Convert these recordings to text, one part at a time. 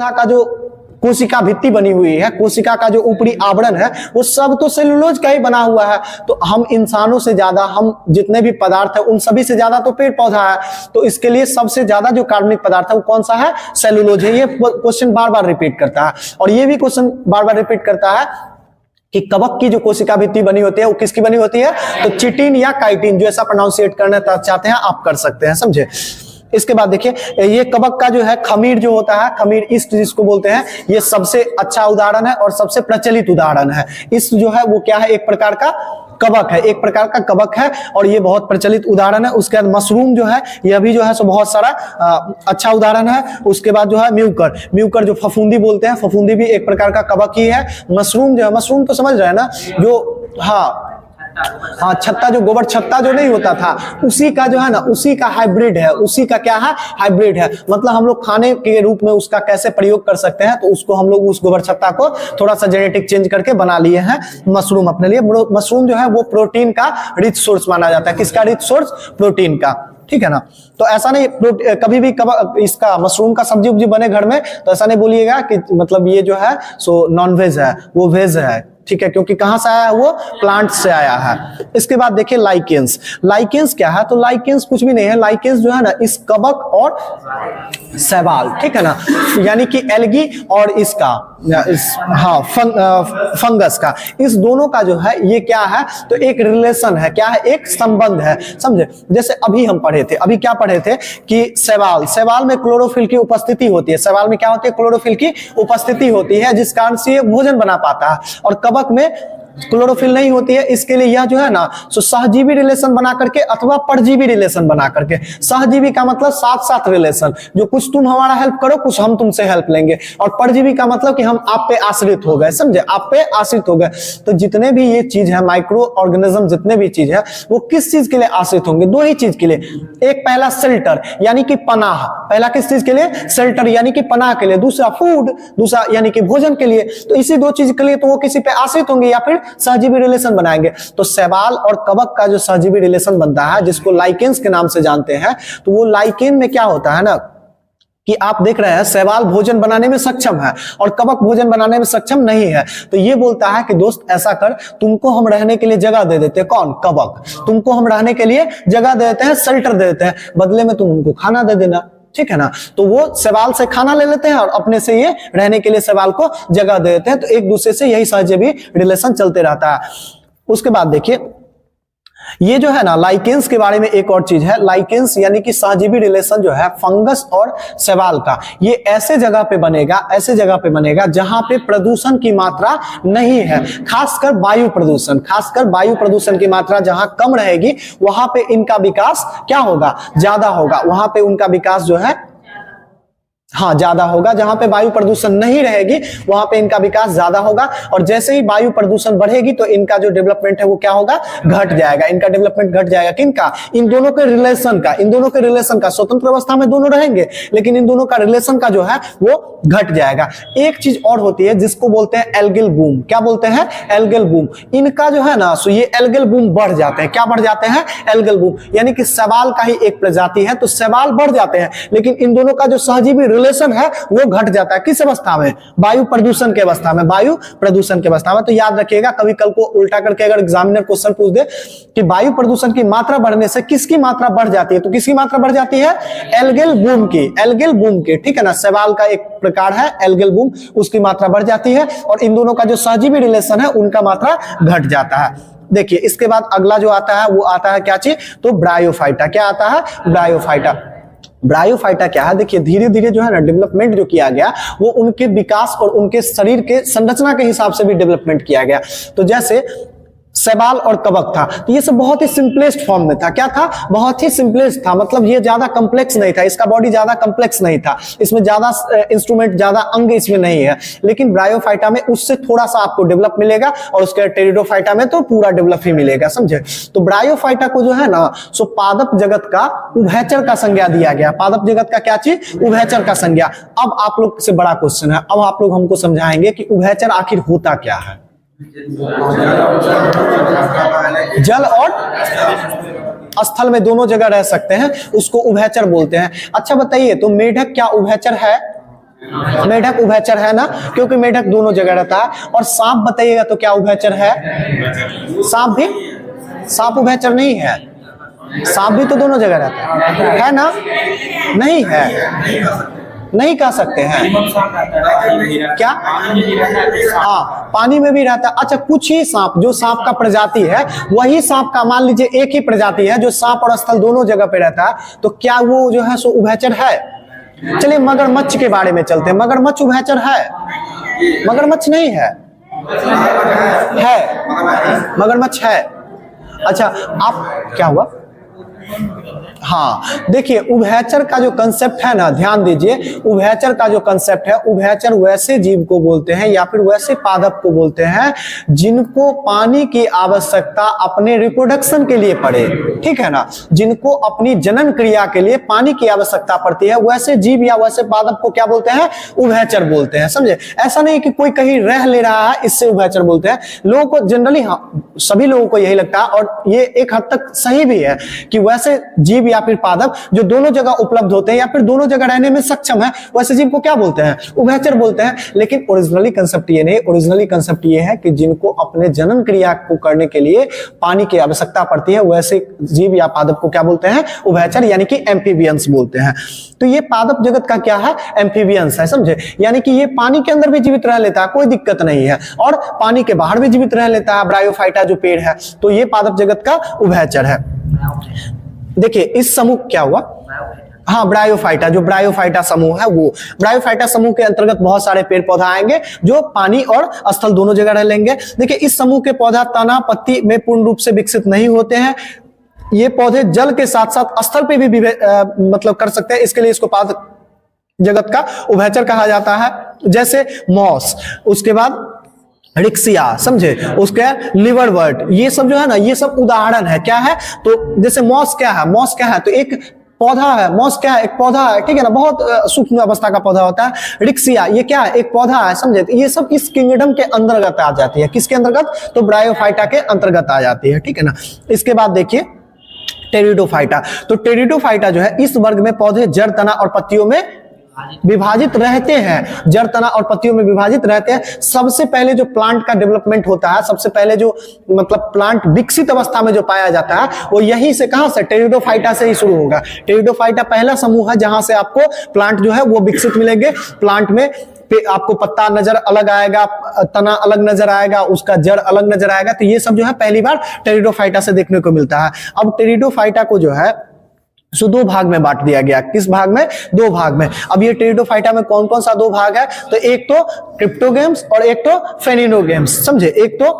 पौधा का जो कोशिका भित्ति बनी हुई है, कोशिका का जो ऊपरी आवरण है, वो सब तो सेलुलोज का ही बना हुआ है। तो हम इंसानों से ज्यादा, हम जितने भी पदार्थ है उन सभी से ज्यादा तो पेड़ पौधा है, तो इसके लिए सबसे ज्यादा जो कार्बनिक पदार्थ है वो कौन सा है? सेलुलोज है। ये क्वेश्चन बार बार रिपीट करता है। और ये भी क्वेश्चन बार बार रिपीट करता है कि कवक की जो कोशिका भित्ति बनी होती है वो किसकी बनी होती है? तो चिटिन या काइटिन, जो ऐसा प्रोनाउंसिएट करना चाहते हैं आप कर सकते हैं, समझे। इसके बाद देखिए, ये कवक का जो है खमीर जो होता है, खमीर ईस्ट जिसको बोलते हैं, ये सबसे अच्छा उदाहरण है और सबसे प्रचलित उदाहरण है। ईस्ट जो है वो क्या है? एक प्रकार का कवक है, एक प्रकार का कवक है और ये बहुत प्रचलित उदाहरण है। उसके बाद मशरूम जो है, यह भी जो है सो बहुत सारा अच्छा उदाहरण है। उसके बाद जो है म्यूकर, म्यूकर जो फफूंदी बोलते हैं, फफूंदी भी एक प्रकार का कवक ही है। मशरूम जो है, मशरूम तो समझ रहे हैं ना, जो हाँ छत्ता, जो गोबर छत्ता जो नहीं होता था, उसी का जो है ना, उसी का हाइब्रिड है, उसी का क्या है? हाइब्रिड है। मतलब हम लोग खाने के रूप में उसका कैसे प्रयोग कर सकते हैं, तो उसको हम लोग उस गोबर छत्ता को थोड़ा सा जेनेटिक चेंज करके बना लिए हैं मशरूम अपने लिए। मशरूम जो है वो प्रोटीन का रिच सोर्स माना जाता है। किसका रिच सोर्स? प्रोटीन का, ठीक है ना। तो ऐसा नहीं कभी भी इसका मशरूम का सब्जी उब्जी बने घर में तो ऐसा नहीं बोलिएगा कि मतलब ये जो है सो नॉन वेज है, वो वेज है, ठीक है, क्योंकि कहां से आया है? वो प्लांट से आया है। इसके बाद देखिए लाइकेंस, लाइकेंस क्या है? तो लाइकेंस कुछ भी नहीं है। लाइकेंस जो है ना, इस कवक और शैवाल, ठीक है ना, यानी कि एल्गी और इसका फंगस का, इस दोनों का जो है ये क्या है? तो एक रिलेशन है। क्या है? एक संबंध है, समझे। जैसे अभी हम पढ़े थे, अभी क्या पढ़े थे कि शैवाल में क्लोरोफिल की उपस्थिति होती है। शैवाल में क्या होती है? क्लोरोफिल की उपस्थिति होती है, जिस कारण से ये भोजन बना पाता है। और कवक में क्लोरोफिल नहीं होती है। इसके लिए यह जो है ना सो सहजीवी रिलेशन बना करके अथवा परजीवी रिलेशन बना करके, सहजीवी का मतलब साथ साथ रिलेशन, जो कुछ तुम हमारा हेल्प करो, कुछ हम तुमसे हेल्प लेंगे। और परजीवी का मतलब कि हम आप पे आश्रित हो गए, समझे, आप पे आश्रित हो गए। तो जितने भी ये चीज है, माइक्रो ऑर्गेनिज्म जितने भी चीज है, वो किस चीज के लिए आश्रित होंगे? दो ही चीज के लिए। एक पहला शेल्टर यानी कि पनाह, पहला किस चीज के लिए? शेल्टर यानी कि पनाह के लिए। दूसरा फूड, दूसरा यानी कि भोजन के लिए। तो इसी दो चीज के लिए तो वो किसी पे आश्रित होंगे या फिर सहजीवी रिलेशन बनाएंगे। तो शैवाल और कवक का जो सहजीवी रिलेशन बनता है, जिसको लाइकेंस के नाम से जानते हैं, तो वो लाइकेन में क्या होता है ना कि आप देख रहे हैं शैवाल भोजन बनाने में सक्षम है और कवक भोजन बनाने में सक्षम नहीं है। तो ये बोलता है कि दोस्त ऐसा कर, तुमको हम रहने के लिए जगह दे देते हैं। कौन? कवक। तुमको हम रहने के लिए जगह दे देते हैं, शेल्टर दे देते हैं, बदले में तुम उनको खाना दे देना, ठीक है ना। तो वो शैवाल से खाना ले लेते हैं और अपने से ये रहने के लिए शैवाल को जगह दे देते हैं। तो एक दूसरे से यही सहजीवी रिलेशन चलते रहता है। उसके बाद देखिए, ये जो है ना लाइकेंस के बारे में एक और चीज है। लाइकेंस यानी कि सहजीवी रिलेशन जो है फंगस और शैवाल का, ये ऐसे जगह पे बनेगा, ऐसे जगह पे बनेगा जहां पे प्रदूषण की मात्रा नहीं है, खासकर वायु प्रदूषण। खासकर वायु प्रदूषण की मात्रा जहां कम रहेगी वहां पे इनका विकास क्या होगा? ज्यादा होगा। वहां पे उनका विकास जो है हाँ ज्यादा होगा। जहां पे वायु प्रदूषण नहीं रहेगी वहां पे इनका विकास ज्यादा होगा। और जैसे ही वायु प्रदूषण बढ़ेगी तो इनका जो डेवलपमेंट है वो क्या होगा? घट जाएगा। इनका डेवलपमेंट घट जाएगा। किनका? इन दोनों के रिलेशन का। इन दोनों के रिलेशन का। स्वतंत्र अवस्था में दोनों रहेंगे लेकिन इन दोनों का रिलेशन का जो है वो घट जाएगा। एक चीज और होती है जिसको बोलते हैं एल्गल बूम। क्या बोलते हैं? Algal boom. इनका जो है ना सो ये एल्गल बूम बढ़ जाते हैं। क्या बढ़ जाते हैं? Algal boom. यानी कि शैवाल का ही एक प्रजाति है तो शैवाल बढ़ जाते हैं लेकिन इन दोनों का जो सहजीवी रिलेशन है वो घट जाता है। किस अवस्था में? वायु प्रदूषण के अवस्था में। वायु प्रदूषण के अवस्था में। तो याद रखिएगा, कभी कल को उल्टा करके अगर एग्जामिनर क्वेश्चन पूछ दे कि वायु प्रदूषण की मात्रा बढ़ने से किसकी मात्रा बढ़ जाती है, तो किसकी मात्रा बढ़ जाती है? एल्गल बूम की। एल्गल बूम की, ठीक है ना। शैवाल का एक प्रकार है एल्गल बूम, उसकी मात्रा बढ़ जाती है और इन दोनों का जो सहजीवी रिलेशन है उनका मात्रा घट जाता है। देखिए इसके बाद अगला जो आता है वो आता है क्या चीज? तो ब्रायोफाइटा। क्या आता है? ब्रायोफाइटा। ब्रायोफाइटा क्या है? देखिए धीरे धीरे जो है ना डेवलपमेंट जो किया गया वो उनके विकास और उनके शरीर के संरचना के हिसाब से भी डेवलपमेंट किया गया। तो जैसे शैवाल और कवक था तो ये सब बहुत ही सिंपलेस्ट फॉर्म में था। क्या था? बहुत ही सिंपलेस्ट था। मतलब ये ज्यादा कॉम्प्लेक्स नहीं था, इसका बॉडी ज्यादा कॉम्प्लेक्स नहीं था, इसमें ज्यादा इंस्ट्रूमेंट, ज्यादा अंग इसमें नहीं है। लेकिन ब्रायोफाइटा में उससे थोड़ा सा आपको डेवलप मिलेगा और उसके टेरिडोफाइटा में तो पूरा डेवलप ही मिलेगा, समझे। तो ब्रायोफाइटा को जो है ना सो पादप जगत का उभयचर का संज्ञा दिया गया। पादप जगत का क्या चीज? उभयचर का संज्ञा। अब आप लोग से बड़ा क्वेश्चन है, अब आप लोग हमको समझाएंगे कि उभयचर आखिर होता क्या है। जल और स्थल में दोनों जगह रह सकते हैं, उसको उभयचर बोलते हैं। अच्छा बताइए, तो मेढक क्या उभयचर है? मेढक उभयचर है ना, क्योंकि मेढक दोनों जगह रहता है। और सांप बताइएगा तो क्या उभयचर है? सांप भी, सांप उभयचर नहीं है, सांप भी तो दोनों जगह रहता है ना? नहीं है, नहीं कह सकते हैं क्या? हाँ, पानी में भी रहता है। अच्छा, कुछ ही सांप, जो सांप का प्रजाति है वही सांप का, मान लीजिए एक ही प्रजाति है जो सांप और स्थल दोनों जगह पे रहता है, तो क्या वो जो है सो उभयचर है? चलिए मगरमच्छ के बारे में चलते हैं। मगरमच्छ उभयचर है? मगरमच्छ नहीं है, है मगरमच्छ है। अच्छा, आप क्या हुआ? हाँ, देखिए उभयचर का जो कंसेप्ट है ना, ध्यान दीजिए, उभयचर का जो कंसेप्ट है, उभयचर वैसे जीव को बोलते हैं या फिर वैसे पादप को बोलते हैं जिनको पानी की आवश्यकता अपने रिप्रोडक्शन के लिए पड़े, ठीक है ना, जिनको अपनी जनन क्रिया के लिए पानी की आवश्यकता पड़ती है, वैसे जीव या वैसे पादप को क्या बोलते हैं? उभयचर बोलते हैं। समझे? ऐसा नहीं कि कोई कहीं रह ले रहा है इससे उभयचर बोलते हैं। लोगों को जनरली, हाँ सभी लोगों को यही लगता है, और ये एक हद तक सही भी है कि वैसे जीव या फिर पादप जो दोनों जगह उपलब्ध होते हैं या फिर दोनों जगह रहने में सक्षम है, वैसे जीव को क्या बोलते हैं? उभयचर बोलते हैं। लेकिन ओरिजिनली कंसेप्ट ये नहीं, ओरिजिनली कंसेप्ट ये है कि जिनको अपने जनन क्रिया को करने के लिए पानी की आवश्यकता पड़ती है, वैसे जीव या पादप को क्या बोलते हैं? उभयचर, यानी कि एम्फीबियंस बोलते हैं। तो ये पादप जगत का क्या है? एम्फीबियंस है, समझे? यानी कि ये पानी के अंदर भी जीवित रह लेता है, कोई दिक्कत नहीं है, और पानी के बाहर भी जीवित रह लेता है, ब्रायोफाइटा जो पेड़ है, तो ये पादप जगत का उभयचर है। देखिए इस समूह क्या हुआ? हाँ, ब्रायोफाइटा, जो ब्रायोफाइटा समूह है, वो ब्रायोफाइटा समूह के अंतर्गत बहुत सारे पेड़ पौधा आएंगे जो पानी और स्थल दोनों जगह रह लेंगे। देखिए इस समूह के पौधा तना पत्ती में पूर्ण रूप से विकसित नहीं होते हैं। ये पौधे जल के साथ साथ स्थल पे भी मतलब कर सकते हैं, इसके लिए इसको पादप जगत का उभयचर कहा जाता है। जैसे मॉस, उसके बाद रिक्सिया, समझे, उसके लिवरवर्ट, ये सब जो है ना, ये सब उदाहरण है। क्या है? तो जैसे मॉस क्या है? मॉस क्या है? तो एक पौधा है। मॉस क्या है? एक पौधा है, ठीक है ना, बहुत सूक्ष्म अवस्था का पौधा होता है। रिक्सिया ये क्या है? एक पौधा है, समझे? तो ये सब इस किंगडम के अंतर्गत आ जाती है। किसके अंतर्गत? तो ब्रायोफाइटा के अंतर्गत आ जाती है, ठीक है ना। इसके बाद देखिए टेरिडोफाइटा। तो टेरिडोफाइटा जो है इस वर्ग में पौधे जड़, तना और पत्तियों में विभाजित रहते हैं। जड़, तना और पत्तियों में विभाजित रहते हैं। सबसे पहले जो प्लांट का डेवलपमेंट होता है, सबसे पहले जो मतलब प्लांट विकसित अवस्था में जो पाया जाता है, वो यहीं से, कहां से? टेरिडोफाइटा से ही शुरू होगा। टेरिडोफाइटा पहला समूह है जहां से आपको प्लांट जो है वो विकसित मिलेंगे। प्लांट में आपको पत्ता नजर अलग आएगा, तना अलग नजर आएगा, उसका जड़ अलग नजर आएगा। तो ये सब जो है पहली बार टेरिडोफाइटा से देखने को मिलता है। अब टेरिडोफाइटा को जो है सो दो भाग में बांट दिया गया। किस भाग में? दो भाग में। अब ये टेरिडोफाइटा में कौन कौन सा दो भाग है? तो एक तो क्रिप्टोगेम्स और एक तो फेनिनोगेम्स, समझे? एक तो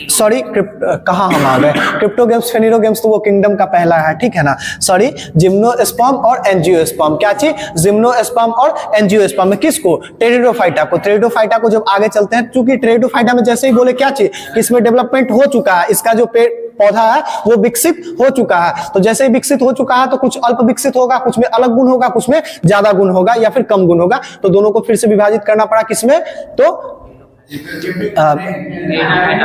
सॉरी, कहा हम आ गए? क्रिप्टोगेम्स, फेनिनोगेम्स तो वो किंगडम का पहला है, ठीक है ना। सॉरी, जिम्नोस्पर्म और एंजियोस्पर्म। क्या चीज? जिम्नोस्पर्म और एंजियोस्पर्म में किसको? टेरिडोफाइटा को। टेरिडोफाइटा को जब आगे चलते हैं, क्योंकि टेरिडोफाइटा में जैसे ही बोले क्या चीज, इसमें डेवलपमेंट हो चुका है, इसका जो पौधा है वो विकसित हो चुका है। तो जैसे ही विकसित हो चुका है तो कुछ अल्प विकसित होगा, कुछ में अलग गुण होगा, कुछ में ज्यादा गुण होगा या फिर कम गुण होगा। तो दोनों को फिर से विभाजित करना पड़ा, किसमें? तो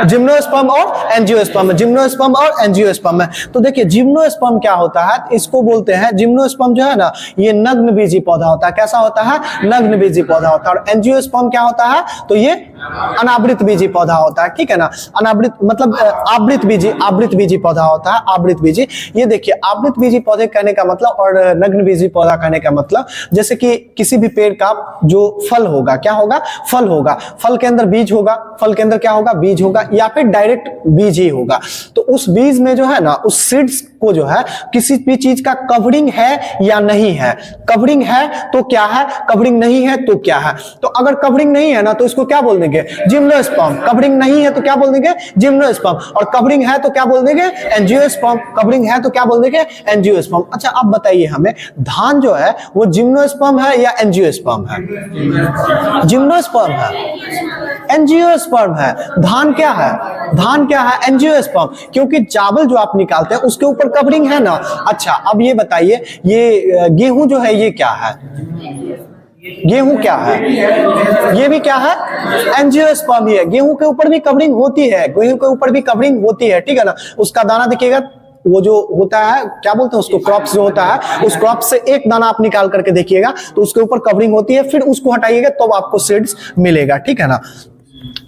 जिम्नोस्पर्म और एंजियोस्पर्म, जिम्नोस्पर्म और एंजियोस्पर्म में। तो देखिए जिम्नोस्पर्म क्या होता है? इसको बोलते हैं, जिम्नोस्पर्म जो है ना, ये नग्न बीजी पौधा होता है। कैसा होता है? नग्न बीजी पौधा होता है। और एंजियोस्पर्म क्या होता है? तो ये अनावृत बीजी पौधा होता है, ठीक है ना। अनावृत मतलब आवृत बीजी पौधा होता है, आवृत बीजी। ये देखिए आवृत बीजी पौधे कहने का मतलब और नग्न बीजी पौधा कहने का मतलब, जैसे कि किसी भी पेड़ का जो फल होगा, क्या होगा? फल होगा। फल के अंदर बीज होगा, फल के अंदर क्या होगा? बीज होगा, या फिर डायरेक्ट बीज ही होगा। तो उस बीज में जो है ना, उस सीड्स को जो है किसी भी चीज का कवरिंग है या नहीं है। कवरिंग है तो क्या है, कवरिंग नहीं है तो क्या है। तो अगर कवरिंग नहीं है ना तो इसको क्या बोल देंगे? जिम्नोस्पर्म। कवरिंग नहीं है तो क्या बोल देंगे? जिम्नोस्पर्म। और कवरिंग है तो क्या बोल देंगे? एंजियोस्पर्म। कवरिंग है तो क्या बोल देंगे? एंजियोस्पर्म। अच्छा अब बताइए हमें, धान जो है वो जिम्नोस्पर्म है या एंजियोस्पर्म है? जिम्नोस्पर्म है, एंजियोस्पर्म है। धान क्या है? धान क्या है? एंजियोस्पर्म। क्योंकि चावल जो आप निकालते हैं उसके ऊपर कवरिंग है ना। अच्छा अब ये बताइए, ये गेहूं जो है ये क्या है? गेहूं क्या है? ये भी क्या है? एंजियोस्पर्म ही है। गेहूं के ऊपर भी कवरिंग होती है, गेहूं के ऊपर भी कवरिंग होती है, ठीक है ना। उसका दाना देखिएगा वो जो होता है क्या बोलते हैं उसको, क्रॉप्स जो होता है, उस क्रॉप से एक दाना आप निकाल करके देखिएगा तो उसके ऊपर कवरिंग होती है, फिर उसको हटाइएगा तो आपको सीड्स मिलेगा, ठीक है ना।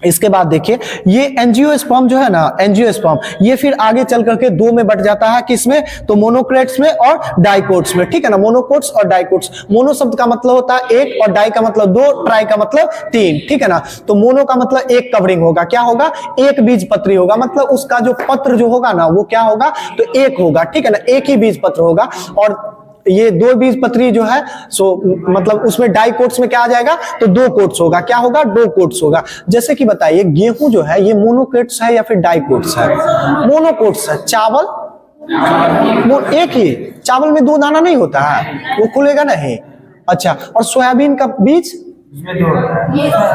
इसके बाद देखिए ये एंजियोस्पर्म जो है ना, एंजियोस्पर्म ये फिर आगे चल करके दो में बट जाता है, किसमें, तो मोनोक्रेट्स में और डाइकोट्स में, ठीक है ना। मोनोकोट्स और डाइकोट्स, मोनो शब्द का मतलब होता है एक और डाई का मतलब दो, ट्राई का मतलब तीन, ठीक है ना। तो मोनो का मतलब एक कवरिंग होगा, क्या होगा, एक बीज पत्री होगा, मतलब उसका जो पत्र जो होगा ना वो क्या होगा, तो एक होगा, ठीक है ना, एक ही बीज पत्र होगा। और ये दो बीज पत्री जो है सो मतलब उसमें डाई कोट्स में क्या आ जाएगा, तो दो कोट्स होगा, क्या होगा, दो कोट्स होगा। जैसे कि बताइए गेहूं जो है ये मोनोकोट्स है या फिर डाई कोट्स है, मोनोकोट्स है। चावल वो एक ही, चावल में दो दाना नहीं होता है, वो खुलेगा नहीं। अच्छा, और सोयाबीन का बीज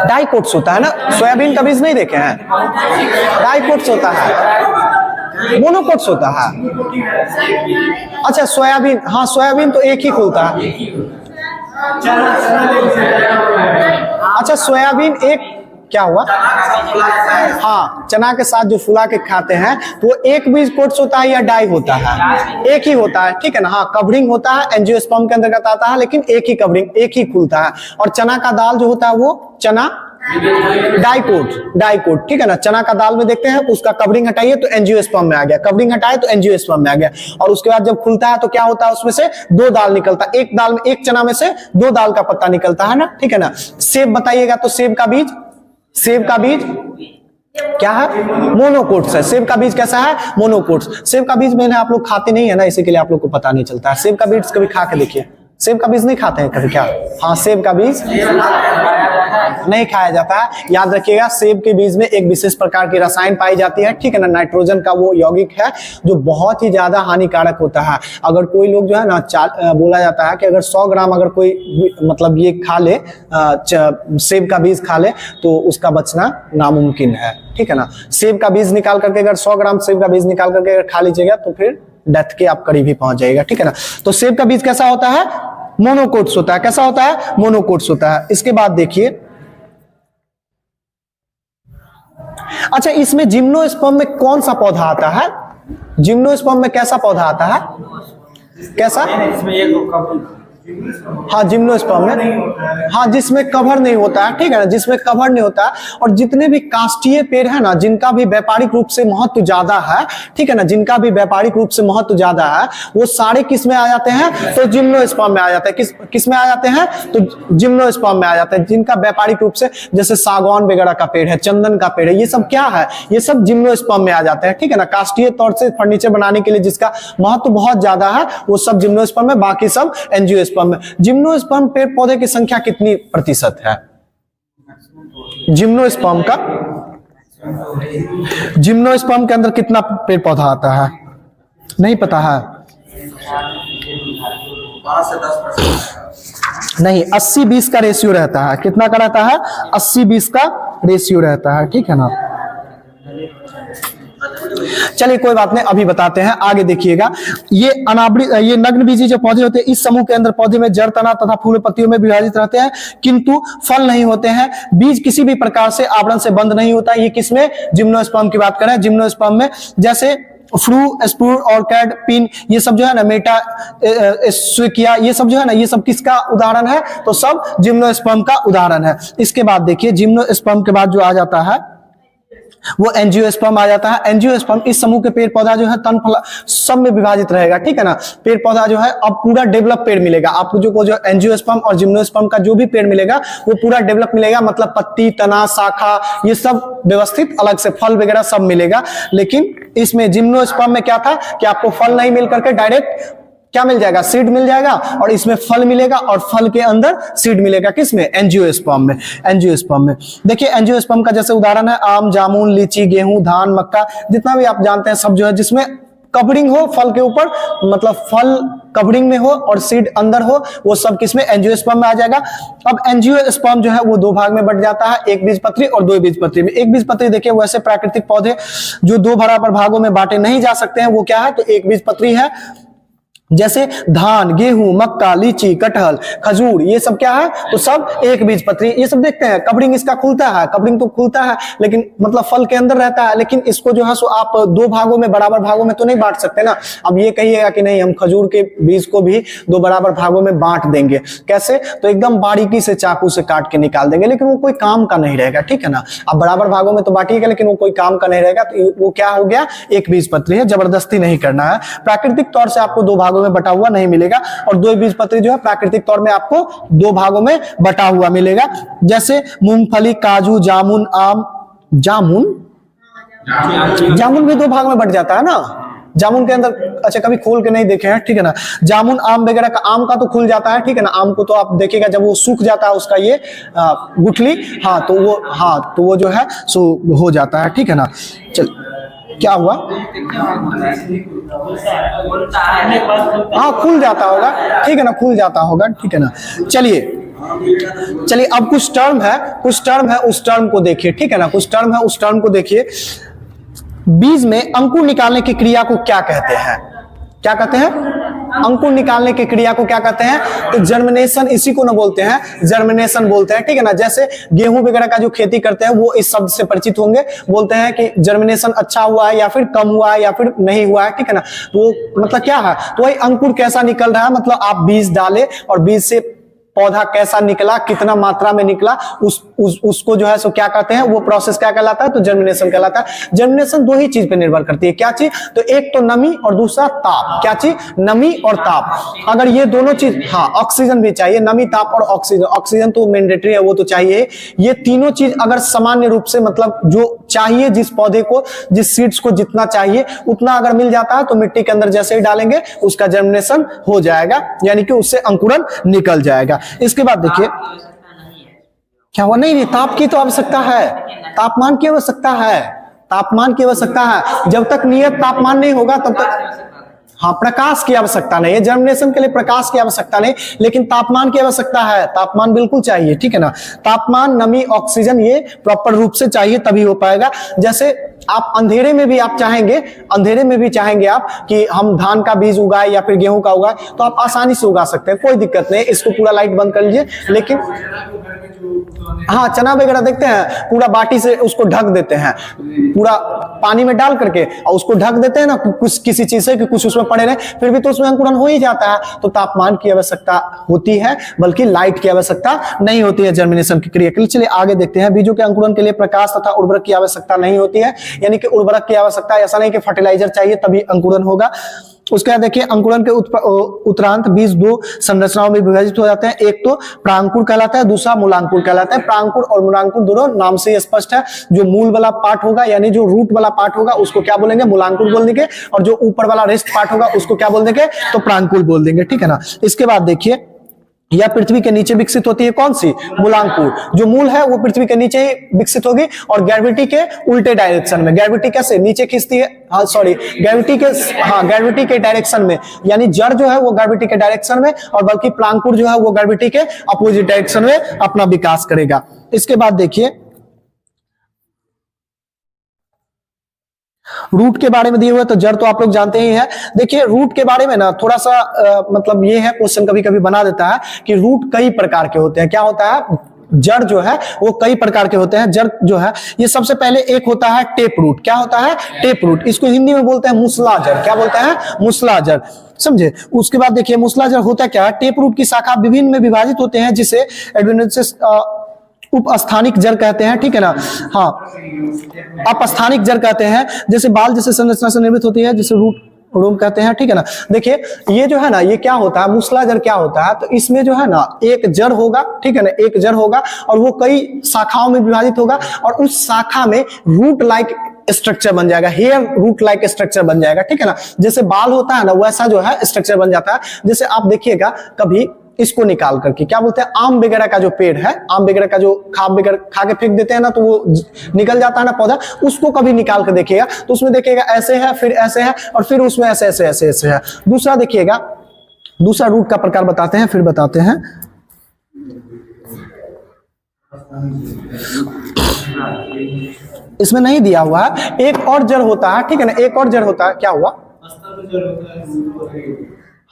डाई कोट्स होता है ना, सोयाबीन का बीज नहीं देखे हैं, डाई कोट्स होता है, मोनोकोट्स होता है। अच्छा सोयाबीन, हाँ सोयाबीन तो एक ही खुलता है। अच्छा सोयाबीन एक क्या हुआ, हाँ चना के साथ जो फुला के खाते हैं तो वो एक बीज कोट्स होता है या डाई होता है, एक ही होता है, ठीक है ना। हाँ कवरिंग होता है, एंजियोस्पर्म के अंतर्गत आता है, लेकिन एक ही कवरिंग, एक ही खुलता है। और चना का दाल जो होता है वो चना डाइकोट, डाइकोट, ठीक है ना। चना का दाल में देखते हैं उसका कवरिंग हटाइए तो एंजियोस्पर्म में आ गया, कवरिंग हटाए तो एंजियोस्पर्म में आ गया। और उसके बाद जब खुलता है तो क्या होता है, उसमें से दो दाल निकलता है, एक दाल में, एक चना में से दो दाल का पत्ता निकलता है ना, ठीक है ना। सेब बताइएगा तो सेब का बीज, सेब का बीज क्या है, मोनोकोट्स है। सेब का बीज कैसा है, मोनोकोट्स। सेब का बीज मैंने आप लोग खाते नहीं है ना, इसी के लिए आप लोग को पता नहीं चलता है। सेब का बीज कभी खा के देखिए, सेब का बीज नहीं खाते हैं कभी क्या, हाँ सेब का बीज नहीं खाया जाता है। याद रखिएगा सेब के बीज में एक विशेष प्रकार की रसायन पाई जाती है, ठीक है ना, नाइट्रोजन का वो यौगिक है जो बहुत ही ज्यादा हानिकारक होता है। अगर कोई लोग जो है ना बोला जाता है कि अगर 100 ग्राम अगर कोई मतलब ये खा ले, सेब का बीज खा ले तो उसका बचना नामुमकिन है, ठीक है ना। सेब का बीज निकाल करके अगर 100 ग्राम सेब का बीज निकाल करके अगर खा लीजिएगा तो फिर डेथ के आप करीब ही पहुंच जाएगा, ठीक है ना। तो सेब का बीज कैसा होता है, मोनोकोट्स होता है, कैसा होता है, मोनोकोट्स होता है। इसके बाद देखिए, अच्छा इसमें जिम्नोस्पर्म में कौन सा पौधा आता है, जिम्नोस्पर्म में कैसा पौधा आता है, कैसा, हाँ जिम्नोस्पर्म में, हाँ जिसमें कवर नहीं होता है, ठीक है ना, जिसमें कवर नहीं होता है। और जितने भी काष्ठीय पेड़ है ना, जिनका भी व्यापारिक रूप से महत्व ज्यादा है, ठीक है ना, जिनका भी व्यापारिक रूप से महत्व ज्यादा है, वो सारे किस में आ जाते हैं, तो जिम्नोस्पर्म में आ जाते हैं। किस में आ जाते हैं, तो जिम्नोस्पर्म में आ जाते हैं। जिनका व्यापारिक रूप से, जैसे सागवान वगैरह का पेड़ है, चंदन का पेड़ है, ये सब क्या है, ये सब जिम्नोस्पर्म में आ जाते हैं, ठीक है ना। काष्ठीय तौर से फर्नीचर बनाने के लिए जिसका महत्व बहुत ज्यादा है वो सब जिम्नोस्पर्म में, बाकी सब एंजियोस्पर्म में। जिम्नोस्पर्म पेड़ पौधे की संख्या कितनी प्रतिशत है, जिम्नोस्पर्म का, जिम्नोस्पर्म के अंदर कितना पेड़ पौधा आता है, नहीं पता है, 5 से 10% नहीं 80-20 का रेशियो रहता है। कितना का रहता है, 80-20 का रेशियो रहता है, ठीक है ना। चलिए कोई बात नहीं, अभी बताते हैं, आगे देखिएगा। ये अनावृत, ये नग्न बीजी जो पौधे होते हैं, इस समूह के अंदर पौधे में जड़, तना तथा फूल पत्तियों में विभाजित रहते हैं, किंतु फल नहीं होते हैं। बीज किसी भी प्रकार से आवरण से बंद नहीं होता। ये किसमें, जिम्नोस्पर्म की बात करें, जिम्नोस्पर्म में जैसे फ्रू, स्पूर, ऑर्किड, पिन, ये सब जो है ना, मेटा, स्विकिया, ये सब जो है ना, ये सब किसका उदाहरण है, तो सब जिम्नोस्पर्म का उदाहरण है। इसके बाद देखिए जिम्नोस्पर्म के बाद जो आ जाता है वो एंजियोस्पर्म आ जाता है। एंजियोस्पर्म इस समूह के पेड़ पौधा जो है तन फल सब में विभाजित रहेगा, ठीक है ना। पेड़ पौधा जो है अब पूरा डेवलप पेड़ मिलेगा आपको, जो एंजियोस्पर्म और जिम्नोस्पर्म का जो भी पेड़ मिलेगा वो पूरा डेवलप मिलेगा, मतलब पत्ती, तना, शाखा, ये सब व्यवस्थित अलग से, फल वगैरह सब मिलेगा। लेकिन इसमें जिम्नोस्पर्म में क्या था कि आपको फल नहीं मिल करके डायरेक्ट क्या मिल जाएगा, सीड मिल जाएगा, और इसमें फल मिलेगा और फल के अंदर सीड मिलेगा, किसमें, एंजियोस्पर्म में। एंजियोस्पर्म में देखिए एंजियोस्पर्म का जैसे उदाहरण है आम, जामुन, लीची, गेहूं, धान, मक्का, जितना भी आप जानते हैं सब जो है जिसमें कवरिंग हो फल के ऊपर, मतलब फल कवरिंग में हो और सीड अंदर हो, वो सब किसमें, एंजियोस्पर्म में आ जाएगा। अब एंजियोस्पर्म जो है वो दो भाग में बट जाता है, एक बीजपत्री और दो बीजपत्री में। एक बीजपत्री देखिए वैसे प्राकृतिक पौधे जो दो बराबर भागों में बांटे नहीं जा सकते हैं, वो क्या है, तो एक बीजपत्री है। जैसे धान, गेहूं, मक्का, लीची, कटहल, खजूर, ये सब क्या है, तो सब एक बीजपत्री। ये सब देखते हैं, कवरिंग इसका खुलता है, कवरिंग तो खुलता है लेकिन मतलब फल के अंदर रहता है, लेकिन इसको जो है सो आप दो भागों में, बराबर भागों में तो नहीं बांट सकते ना। अब ये कहिएगा कि नहीं हम खजूर के बीज को भी दो बराबर भागों में बांट देंगे, कैसे, तो एकदम बारीकी से चाकू से काट के निकाल देंगे, लेकिन वो कोई काम का नहीं रहेगा, ठीक है ना। अब बराबर भागों में तो बांटिएगा लेकिन वो कोई काम का नहीं रहेगा, तो वो क्या हो गया, एक बीजपत्री है, जबरदस्ती नहीं करना है। प्राकृतिक तौर से आपको दो भागों में बटा हुआ नहीं मिलेगा, और दो बीजपत्री जो है प्राकृतिक तौर में आपको दो भागों में बटा हुआ मिलेगा। जैसे मूंगफली, काजू, जामुन, आम, जामुन भी दो भाग में बट जाता है ना, जामुन के अंदर, अच्छा कभी खोल के नहीं देखे हैं, ठीक है ना। जामुन, आम वगैरह का, आम का तो खुल जाता है, ठीक है ना। आम को तो आप देखिएगा जब वो सूख जाता है उसका ये गुठली, हाँ तो वो जो है सो हो जाता है, ठीक है ना। चल क्या हुआ, हाँ खुल जाता होगा, ठीक है ना, खुल जाता होगा, ठीक है ना। चलिए अब कुछ टर्म है, उस टर्म को देखिए, ठीक है ना। कुछ टर्म है, उस टर्म को देखिए। बीज में अंकुर निकालने की क्रिया को क्या कहते हैं, क्या कहते हैं, अंकुर निकालने की क्रिया को क्या कहते हैं, तो जर्मिनेशन, इसी को ना बोलते हैं, जर्मिनेशन बोलते हैं, ठीक है ना। जैसे गेहूं वगैरह का जो खेती करते हैं वो इस शब्द से परिचित होंगे, बोलते हैं कि जर्मिनेशन अच्छा हुआ है या फिर कम हुआ है या फिर नहीं हुआ है, ठीक है ना। तो मतलब क्या है, तो वही अंकुर कैसा निकल रहा है, मतलब आप बीज डाले और बीज से पौधा कैसा निकला, कितना मात्रा में निकला, उसको जो है सो क्या कहते हैं, वो प्रोसेस क्या कहलाता है, तो जर्मिनेशन कहलाता है। जर्मिनेशन दो ही चीज पे निर्भर करती है, क्या चीज, तो एक तो नमी और दूसरा ताप। क्या चीज, नमी और ताप। अगर ये दोनों चीज, हाँ ऑक्सीजन भी चाहिए, नमी, ताप और ऑक्सीजन, ऑक्सीजन तो मैंडेटरी है, वो तो चाहिए। ये तीनों चीज अगर सामान्य रूप से, मतलब जो चाहिए जिस पौधे को, जिस सीड्स को जितना चाहिए उतना अगर मिल जाता है तो मिट्टी के अंदर जैसे ही डालेंगे उसका जर्मिनेशन हो जाएगा, यानी कि उससे अंकुरन निकल जाएगा। इसके बाद देखिए क्या हुआ, नहीं ताप की तो आवश्यकता है, तापमान की आवश्यकता है, तापमान की आवश्यकता है। जब तक नियत तापमान नहीं होगा तब तक, हाँ प्रकाश की आवश्यकता नहीं है, जर्मिनेशन के लिए प्रकाश की आवश्यकता नहीं, लेकिन तापमान की आवश्यकता है, तापमान बिल्कुल चाहिए, ठीक है ना। तापमान, नमी, ऑक्सीजन ये प्रॉपर रूप से चाहिए तभी हो पाएगा। जैसे आप अंधेरे में भी आप चाहेंगे, अंधेरे में भी चाहेंगे आप कि हम धान का बीज उगाए या फिर गेहूं का उगाए, तो आप आसानी से उगा सकते हैं, कोई दिक्कत नहीं। इसको पूरा लाइट बंद कर लीजिए, लेकिन हाँ चना वगैरह देखते हैं पूरा बाटी से उसको ढक देते हैं, पूरा पानी में डाल करके और उसको ढक देते हैं ना कुछ किसी चीज से कि कुछ उसमें पड़े रहे, फिर भी तो उसमें अंकुरन हो ही जाता है। तो तापमान की आवश्यकता होती है, बल्कि लाइट की आवश्यकता नहीं होती है जर्मिनेशन की क्रिया के लिए। चलिए आगे देखते हैं। बीजों के अंकुरन के लिए प्रकाश तथा उर्वरक की आवश्यकता नहीं होती है, यानी कि उर्वरक की आवश्यकता, ऐसा नहीं कि फर्टिलाइजर चाहिए तभी अंकुरन होगा। उसके बाद देखिए अंकुरन के उत्तरांत बीज दो संरचनाओं में विभाजित हो जाते हैं, एक तो प्रांकुर कहलाता है, दूसरा मूलांकुर कहलाता है। प्रांकुर और मूलांकुर दोनों नाम से स्पष्ट है, जो मूल वाला पार्ट होगा यानी जो रूट वाला पार्ट होगा उसको क्या बोलेंगे, मूलांकुर बोल देंगे, और जो ऊपर वाला रेस्ट पार्ट होगा उसको क्या बोल देंगे, तो प्रांकुर बोल देंगे, ठीक है ना। इसके बाद देखिए यह पृथ्वी के नीचे विकसित होती है, कौन सी, मूलांकुर। जो मूल है वो पृथ्वी के नीचे ही विकसित होगी और ग्रेविटी के उल्टे डायरेक्शन में, ग्रेविटी कैसे नीचे खींचती है, हाँ सॉरी ग्रेविटी के, हाँ ग्रेविटी के डायरेक्शन में, यानी जड़ जो है वो ग्रेविटी के डायरेक्शन में, और बल्कि प्लांकुर जो है वो ग्रेविटी के अपोजिट डायरेक्शन में अपना विकास करेगा। इसके बाद देखिए रूट के बारे में दिए हुए, तो जड़ तो आप लोग जानते ही हैं। देखिए रूट के बारे में ना थोड़ा सा मतलब ये है, क्वेश्चन कभी कभी बना देता है कि रूट कई प्रकार के होते हैं। क्या होता है, जड़ जो है वो कई प्रकार के होते हैं। जड़ जो है ये सबसे पहले एक होता है टेप रूट। क्या होता है, टेप रूट, इसको हिंदी में बोलते हैं मूसला जड़। क्या बोलते हैं, मूसला जड़, समझे। उसके बाद देखिए मूसला जड़ होता क्या है, टेप रूट की शाखा विभिन्न में विभाजित होते हैं, जिसे एडवेंटिस उपस्थानिक जड़ कहते हैं, ठीक है ना। हाँ अपस्थानिक जड़ कहते हैं, जैसे बाल जैसे संरचना से निर्मित होती है, जिसे रूट रूम कहते हैं, ठीक है ना। देखिए ये जो है ना, ये क्या होता है, मूसला जड़ क्या होता है, तो इसमें जो है ना एक जड़ होगा, ठीक है ना, एक जड़ होगा और वो कई शाखाओं में विभाजित होगा, और उस शाखा में रूट लाइक स्ट्रक्चर बन जाएगा, हेयर रूट लाइक स्ट्रक्चर बन जाएगा, ठीक है ना। जैसे बाल होता है ना वैसा जो है स्ट्रक्चर बन जाता है। जैसे आप देखिएगा कभी इसको निकाल करके, क्या बोलते हैं, आम वगैरह का जो पेड़ है, आम वगैरह का जो खाब वगैरह खा के फेंक देते हैं ना, तो वो निकल जाता है ना पौधा, उसको कभी निकाल कर देखिएगा तो उसमें देखिएगा ऐसे है, फिर ऐसे है, और फिर उसमें ऐसे ऐसे ऐसे ऐसे है। दूसरा देखिएगा, दूसरा रूट का प्रकार बताते हैं, फिर बताते हैं। इसमें नहीं दिया हुआ है, एक और जड़ होता है, ठीक है ना, एक और जड़ होता है। क्या हुआ,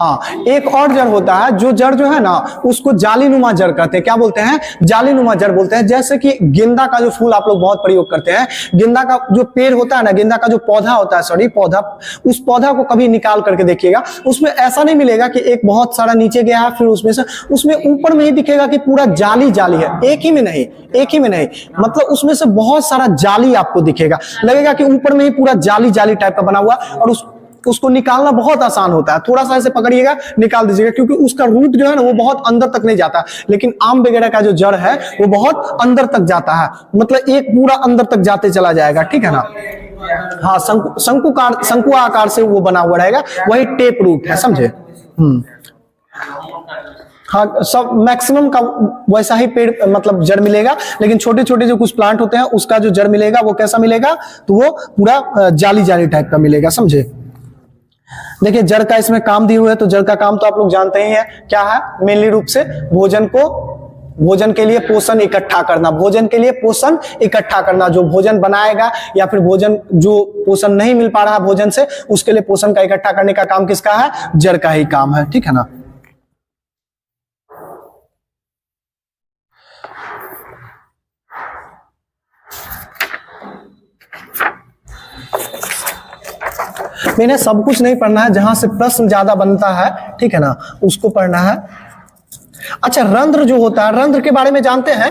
हाँ, एक और जड़ होता है, जो जड़ जो है ना उसको जालीनुमा जड़ कहते हैं। क्या बोलते हैं? जालीनुमा जड़ बोलते हैं। जैसे कि गेंदा का जो फूल आप लोग बहुत प्रयोग करते हैं, गेंदा का जो पेड़ होता है ना, गेंदा का जो पौधा होता है, सॉरी पौधा, उस पौधा को कभी निकाल करके देखिएगा, उसमें ऐसा नहीं मिलेगा कि एक बहुत सारा नीचे गया है फिर उसमें से, उसमें ऊपर में ही दिखेगा कि पूरा जाली जाली है, एक ही में नहीं, एक ही में नहीं, मतलब उसमें से बहुत सारा जाली आपको दिखेगा, लगेगा कि ऊपर में ही पूरा जाली जाली टाइप का बना हुआ, और उसको निकालना बहुत आसान होता है। थोड़ा सा ऐसे पकड़िएगा, निकाल दीजिएगा, क्योंकि उसका रूट जो है ना वो बहुत अंदर तक नहीं जाता। लेकिन आम वगैरह का जो जड़ है वो बहुत अंदर तक जाता है, मतलब एक पूरा अंदर तक जाते चला जाएगा, ठीक है ना। हाँ, शंकु आकार से वो बना हुआ रहेगा, वही टेप रूट है, समझे। हाँ, सब मैक्सिमम का वैसा ही पेड़ मतलब जड़ मिलेगा, लेकिन छोटे छोटे जो कुछ प्लांट होते हैं उसका जो जड़ मिलेगा वो कैसा मिलेगा, तो वो पूरा जाली जाली टाइप का मिलेगा, समझे। देखिए जड़ का इसमें काम दिए हुए है, तो जड़ का काम तो आप लोग जानते ही हैं, क्या है? मेनली रूप से भोजन के लिए पोषण इकट्ठा करना, भोजन के लिए पोषण इकट्ठा करना, जो भोजन बनाएगा या फिर भोजन जो पोषण नहीं मिल पा रहा है भोजन से, उसके लिए पोषण का इकट्ठा करने का काम किसका है? जड़ का ही काम है, ठीक है ना। मैंने सब कुछ नहीं पढ़ना है, जहां से प्रश्न ज्यादा बनता है, ठीक है ना, उसको पढ़ना है। अच्छा, रंध्र जो होता है, रंध्र के बारे में जानते हैं?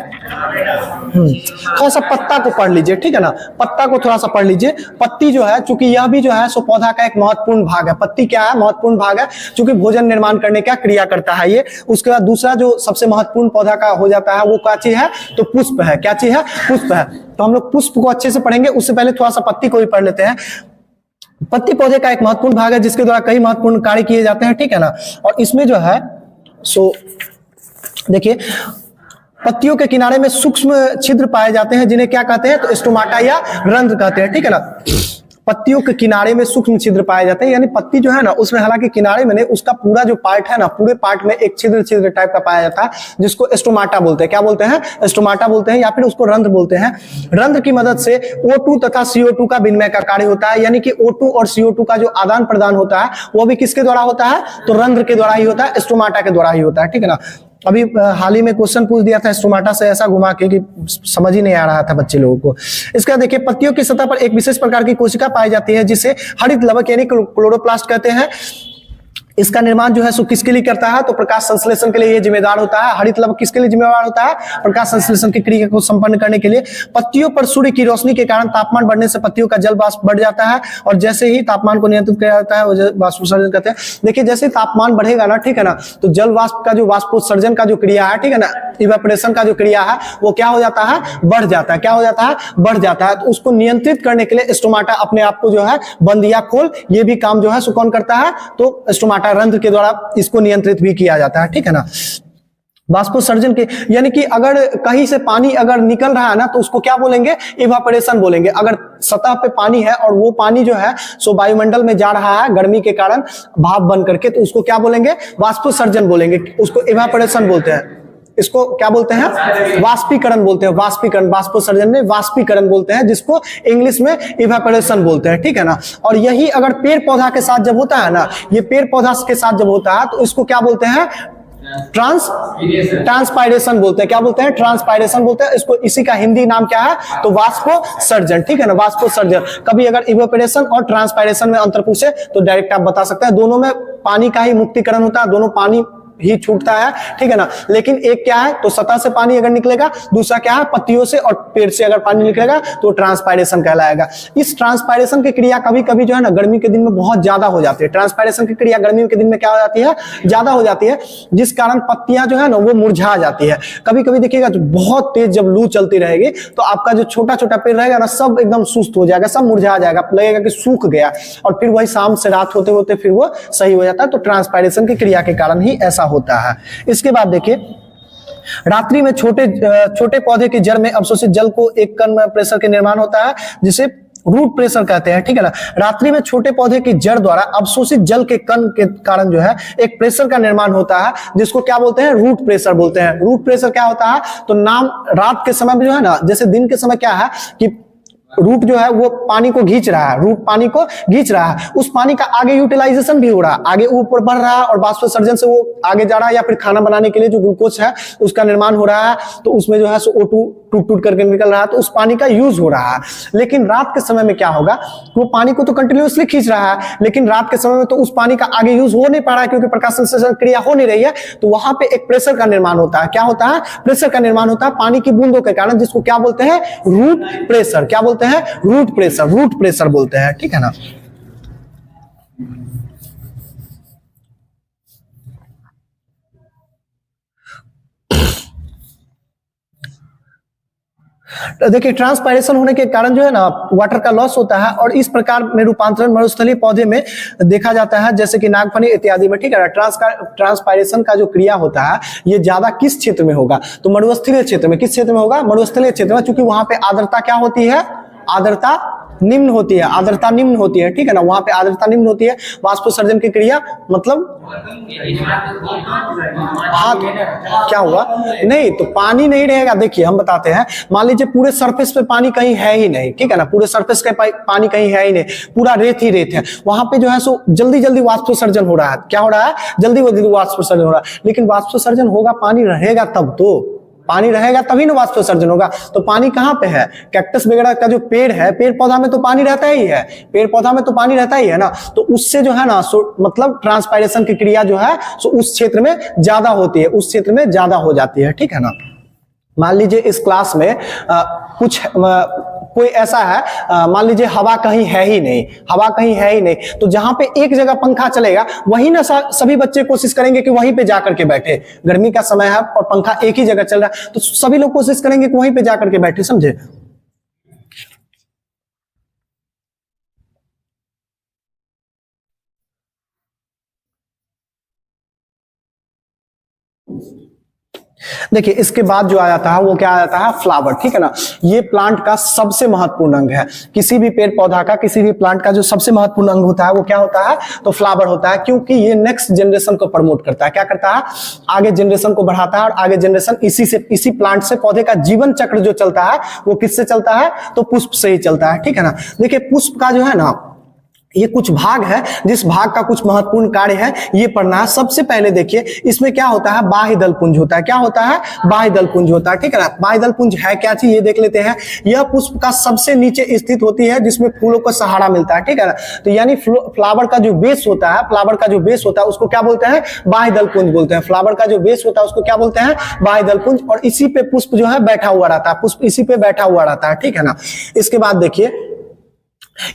थोड़ा सा पत्ता को पढ़ लीजिए, ठीक है ना, पत्ता को थोड़ा सा पढ़ लीजिए। पत्ती जो है, चूंकि यह भी जो है सो पौधा का एक महत्वपूर्ण भाग है। पत्ती क्या है? महत्वपूर्ण भाग है, चूंकि भोजन निर्माण करने का क्रिया करता है ये। उसके बाद दूसरा जो सबसे महत्वपूर्ण पौधा का हो जाता है वो क्या चीज है? तो पुष्प है। क्या चीज है? पुष्प है। तो हम लोग पुष्प को अच्छे से पढ़ेंगे, उससे पहले थोड़ा सा पत्ती को भी पढ़ लेते हैं। पत्ती पौधे का एक महत्वपूर्ण भाग है जिसके द्वारा कई महत्वपूर्ण कार्य किए जाते हैं, ठीक है ना। और इसमें जो है सो देखिए, पत्तियों के किनारे में सूक्ष्म छिद्र पाए जाते हैं, जिन्हें क्या कहते हैं? तो स्टोमाटा या रंध्र कहते हैं, ठीक है ना। पत्तियों के किनारे में सूक्ष्म छिद्र पाए जाते हैं, यानी पत्ती जो है ना उसमें हालांकि किनारे में नहीं, उसका पूरा जो पार्ट है ना, पूरे पार्ट में एक छिद्र छिद्र टाइप का पाया जाता है, जिसको स्टोमाटा बोलते हैं। क्या बोलते हैं? स्टोमाटा बोलते हैं, या फिर उसको रंध्र बोलते हैं। रंध्र की मदद से O2 तथा CO2 का विनिमय का कार्य होता है, यानी कि O2 और CO2 का जो आदान प्रदान होता है वो भी किसके द्वारा होता है? तो रंध्र के द्वारा ही होता है, स्टोमाटा के द्वारा ही होता है, ठीक है ना। अभी हाल ही में क्वेश्चन पूछ दिया था स्टोमाटा से ऐसा घुमा के कि समझ ही नहीं आ रहा था बच्चे लोगों को। इसका देखिए, पत्तियों की सतह पर एक विशेष प्रकार की कोशिका पाई जाती है जिसे हरित लवक यानी क्लोरोप्लास्ट कहते हैं। इसका निर्माण जो है सो किसके लिए करता है? तो प्रकाश संश्लेषण के लिए ये जिम्मेदार होता है। हरित लवक किसके लिए जिम्मेदार होता है? प्रकाश संश्लेषण की क्रिया को संपन्न करने के लिए। पत्तियों पर सूर्य की रोशनी के कारण तापमान बढ़ने से पत्तियों का जल वाष्प बढ़ जाता है, और जैसे ही तापमान को नियंत्रित किया जाता है वो वाष्पोत्सर्जन कहते हैं। देखिए, जैसे तापमान बढ़ेगा ना, ठीक है ना, तो जल वाष्प का जो वाष्पोत्सर्जन का जो क्रिया है, ठीक है ना, इवेपोरेशन का जो क्रिया है वो क्या हो जाता है? बढ़ जाता है। क्या हो जाता है? बढ़ जाता है। तो उसको नियंत्रित करने के लिए स्टोमाटा अपने आप को जो है बंद या खोल, ये भी काम जो है सो कौन करता है? तो स्टोमाटा रंध्र के द्वारा इसको नियंत्रित भी किया जाता है, ठीक है ना। वाष्पोत्सर्जन के, यानी कि अगर कहीं से पानी अगर निकल रहा है ना तो उसको क्या बोलेंगे? इवापोरेशन बोलेंगे। अगर सतह पे पानी है और वो पानी जो है सो वायुमंडल में जा रहा है गर्मी के कारण भाप बन करके, तो उसको क्या बोलेंगे? वाष्पोत्सर्जन बोलेंगे। उसको इवापोरेशन बोलते हैं। इसको क्या बोलते हैं? वाष्पीकरण बोलते हैं। वाष्पीकरण, वाष्पोत्सर्जन में वाष्पीकरण बोलते हैं, जिसको इंग्लिश में इवेपोरेशन बोलते हैं, ठीक है ना। और यही अगर पेड़ पौधा के साथ जब होता है ना, ये पेड़ पौधा के साथ जब होता है तो इसको क्या बोलते हैं? ट्रांसपायरेशन बोलते हैं। क्या बोलते हैं? ट्रांसपायरेशन बोलते हैं इसको। इसी का हिंदी नाम क्या है? तो वाष्पोत्सर्जन, ठीक है ना, वाष्पोत्सर्जन। कभी अगर इवेपोरेशन और ट्रांसपायरेशन में अंतर पूछे तो डायरेक्ट आप बता सकते हैं। दोनों में पानी का ही मुक्तिकरण होता है, दोनों पानी ही छूटता है, ठीक है ना। लेकिन एक क्या है? तो सतह से पानी अगर निकलेगा, दूसरा क्या है? पत्तियों से और पेड़ से अगर पानी निकलेगा तो ट्रांसपायरेशन कहलाएगा। इस ट्रांसपायरेशन की क्रिया कभी कभी जो है ना गर्मी के दिन में बहुत ज्यादा हो जाती है। ट्रांसपायरेशन की क्रिया गर्मी के दिन में क्या हो जाती है? ज्यादा हो जाती है, जिस कारण पत्तियां जो है ना वो मुरझा जाती है। कभी कभी देखिएगा तो बहुत तेज जब लू चलती रहेगी तो आपका जो छोटा छोटा पेड़ रहेगा ना सब एकदम सुस्त हो जाएगा, सब मुरझा जाएगा, लगेगा कि सूख गया, और फिर वही शाम से रात होते होते फिर वो सही हो जाता है। तो ट्रांसपायरेशन की क्रिया के कारण ही ऐसा होता है। इसके बाद देखिए, रात्रि में छोटे पौधे की जड़ में अवशोषित जल को एक कण में प्रेशर के निर्माण होता है, जिसे रूट प्रेशर कहते हैं, ठीक है ना। रात्रि में छोटे पौधे की जड़ द्वारा अवशोषित जल के कण के कारण जो है एक प्रेशर का निर्माण होता है, जिसको क्या बोलते हैं? रूट प्रेशर बोलते हैं। रूट प्रेशर क्या होता है? तो नाम रात के समय में जो है ना, जैसे दिन के समय क्या है कि रूट जो है वो पानी को खींच रहा है, रूट पानी को खींच रहा है, उस पानी का आगे यूटिलाइजेशन भी हो रहा है, आगे ऊपर बढ़ रहा है और वाष्पोत्सर्जन से वो आगे जा रहा है, या फिर खाना बनाने के लिए जो ग्लूकोज है उसका निर्माण हो रहा है, तो उसमें जो है सो O2 टूट टूट करके निकल रहा है, तो उस पानी का यूज हो रहा है। लेकिन रात के समय में क्या होगा, वो पानी को तो कंटिन्यूअसली खींच रहा है, लेकिन रात के समय में तो उस पानी का आगे यूज हो नहीं पा रहा है क्योंकि प्रकाश संश्लेषण क्रिया हो नहीं रही है, तो वहां पे एक प्रेशर का निर्माण होता है। क्या होता है? प्रेशर का निर्माण होता है पानी की बूंदों के कारण, जिसको क्या बोलते हैं? Root pressure. क्या बोलते हैं? रूट प्रेशर, रूट प्रेशर बोलते हैं, ठीक है ना। देखिए ट्रांसपायरेशन होने के कारण जो है ना वाटर का लॉस होता है, और इस प्रकार में रूपांतरण मरुस्थलीय पौधे में देखा जाता है, जैसे कि नागफनी इत्यादि में, ठीक है ना। ट्रांसपायरेशन का जो क्रिया होता है ये ज्यादा किस क्षेत्र में होगा, तो मरुस्थलीय क्षेत्र में। किस क्षेत्र में होगा? मरुस्थलीय क्षेत्र में, क्योंकि वहां पे आर्द्रता क्या होती है? आर्द्रता निम्न होती है, आर्द्रता निम्न होती है, ठीक है ना। वहां पे आर्द्रता निम्न होती है, वाष्पोत्सर्जन की क्रिया मतलब हाँ क्या हुआ? नहीं तो पानी नहीं रहेगा। देखिए हम बताते हैं, मान लीजिए पूरे सरफेस पे पानी कहीं है ही नहीं, ठीक है ना, पूरे सरफेस पे पानी कहीं है ही नहीं, पूरा रेत ही रेत है, वहां पे जो है सो जल्दी जल्दी वाष्पोत्सर्जन हो रहा है। क्या हो रहा है? जल्दी जल्दी वाष्पोत्सर्जन हो रहा है। लेकिन वाष्पोत्सर्जन होगा, पानी रहेगा तब तो, पानी रहेगा तभी ना वाष्पोत्सर्जन होगा। तो पानी कहाँ पे है? कैक्टस वगैरह का जो पेड़ है, पेड़ पौधा में तो पानी रहता ही है, पेड़ पौधा में तो पानी रहता ही है ना, तो उससे जो है ना मतलब ट्रांसपायरेशन की क्रिया जो है सो उस क्षेत्र में ज्यादा होती है, उस क्षेत्र में ज्यादा हो जाती है, ठीक है ना। मान लीजिए इस क्लास में कोई ऐसा है, मान लीजिए हवा कहीं है ही नहीं, हवा कहीं है ही नहीं, तो जहां पे एक जगह पंखा चलेगा वहीं ना सभी बच्चे कोशिश करेंगे कि वहीं पे जाकर के बैठे। गर्मी का समय है और पंखा एक ही जगह चल रहा है, तो सभी लोग कोशिश करेंगे कि वहीं पे जाकर के बैठे, समझे। देखिए इसके बाद जो आ जाता है वो क्या आ जाता है? फ्लावर, ठीक है ना। ये प्लांट का सबसे महत्वपूर्ण अंग है। किसी भी पेड़ पौधा का, किसी भी प्लांट का जो सबसे महत्वपूर्ण अंग होता है वो क्या होता है? तो फ्लावर होता है, क्योंकि ये नेक्स्ट जनरेशन को प्रमोट करता है। क्या करता है? आगे जनरेशन को बढ़ाता है, और आगे जनरेशन इसी प्लांट से, पौधे का जीवन चक्र जो चलता है वो किससे चलता है? तो पुष्प से ही चलता है, ठीक है ना। देखिए पुष्प का जो है ना ये कुछ भाग है, जिस भाग का कुछ महत्वपूर्ण कार्य है ये पढ़ना है। सबसे पहले देखिए इसमें क्या होता है? बाह्य दल पुंज होता है। क्या होता है? बाह्य दल पुंज होता है, ठीक है ना। बाह्य दल पुंज है क्या चीज ये देख लेते हैं। यह पुष्प का सबसे नीचे स्थित होती है, जिसमें फूलों को सहारा मिलता है, ठीक है ना। तो यानी फ्लावर का जो बेस होता है, फ्लावर का जो बेस होता है उसको क्या बोलते हैं? बाह्य दल पुंज बोलते हैं। फ्लावर का जो बेस होता है उसको क्या बोलते हैं? बाह्य दल पुंज। और इसी पे पुष्प जो है बैठा हुआ रहता है, पुष्प इसी पे बैठा हुआ रहता है, ठीक है ना। इसके बाद देखिए